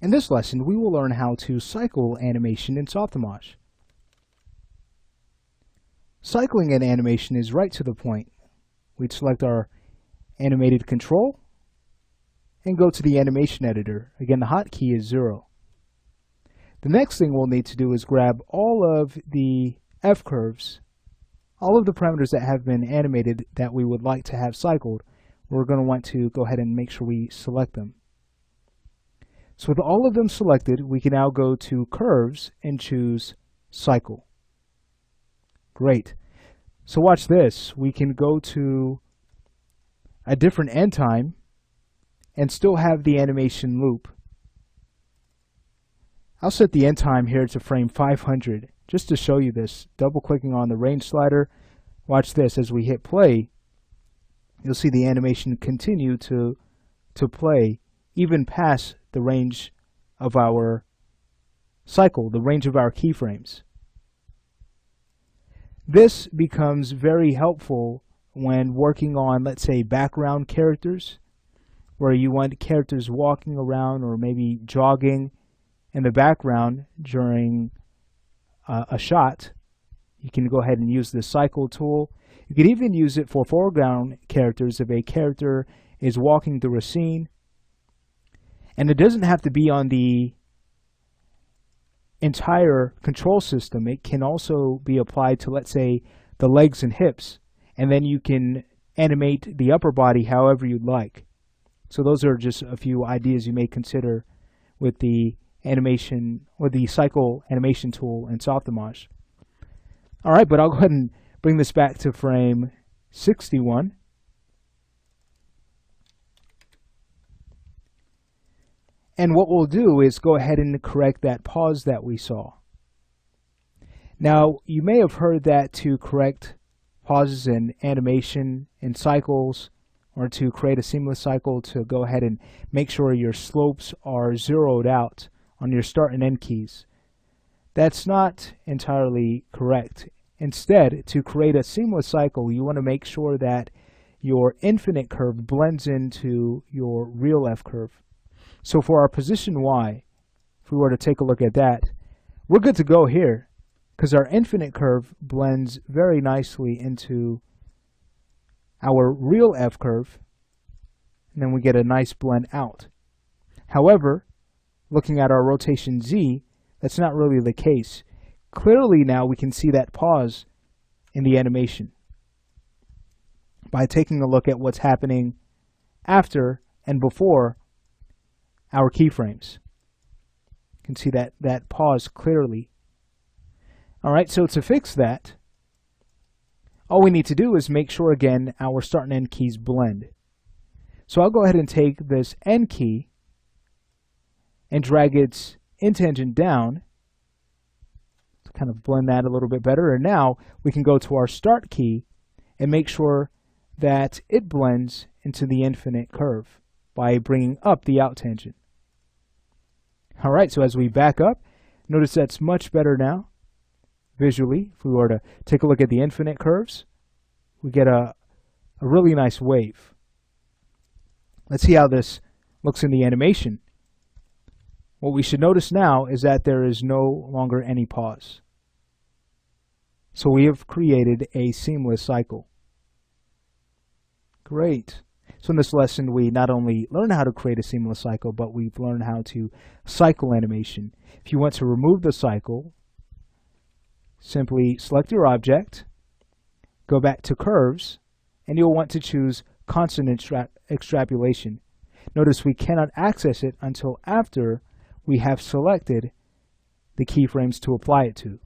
In this lesson, we will learn how to cycle animation in Softimage. Cycling an animation is right to the point. We'd select our animated control and go to the animation editor. Again, the hotkey is 0. The next thing we'll need to do is grab all of the F-curves, all of the parameters that have been animated that we would like to have cycled. We're going to want to go ahead and make sure we select them. So with all of them selected, we can now go to Curves and choose Cycle. Great. So watch this. We can go to a different end time and still have the animation loop. I'll set the end time here to frame 500 just to show you this. Double clicking on the range slider. Watch this. As we hit play, you'll see the animation continue to play even past the range of our cycle, the range of our keyframes. This becomes very helpful when working on, let's say, background characters, where you want characters walking around or maybe jogging in the background during a shot. You can go ahead and use the cycle tool. You could even use it for foreground characters if a character is walking through a scene. And it doesn't have to be on the entire control system. It can also be applied to, let's say, the legs and hips. And then you can animate the upper body however you'd like. So those are just a few ideas you may consider with the animation or the cycle animation tool in Softimage. All right, but I'll go ahead and bring this back to frame 61. And what we'll do is go ahead and correct that pause that we saw. Now, you may have heard that to correct pauses in animation and cycles, or to create a seamless cycle, to go ahead and make sure your slopes are zeroed out on your start and end keys. That's not entirely correct. Instead, to create a seamless cycle, you want to make sure that your infinite curve blends into your real F curve. So for our position Y, if we were to take a look at that, we're good to go here because our infinite curve blends very nicely into our real F curve, and then we get a nice blend out. However, looking at our rotation Z, that's not really the case. Clearly now we can see that pause in the animation by taking a look at what's happening after and before our keyframes. You can see that pause clearly. All right, so to fix that, all we need to do is make sure, again, our start and end keys blend. So I'll go ahead and take this end key and drag its intangent down to kind of blend that a little bit better. And now we can go to our start key and make sure that it blends into the infinite curve by bringing up the out tangent. All right, so as we back up, notice that's much better now visually. If we were to take a look at the infinite curves, we get a really nice wave. Let's see how this looks in the animation. What we should notice now is that there is no longer any pause. So we have created a seamless cycle. Great. So in this lesson, we not only learn how to create a seamless cycle, but we've learned how to cycle animation. If you want to remove the cycle, simply select your object, go back to Curves, and you'll want to choose Constant Extrapolation. Notice we cannot access it until after we have selected the keyframes to apply it to.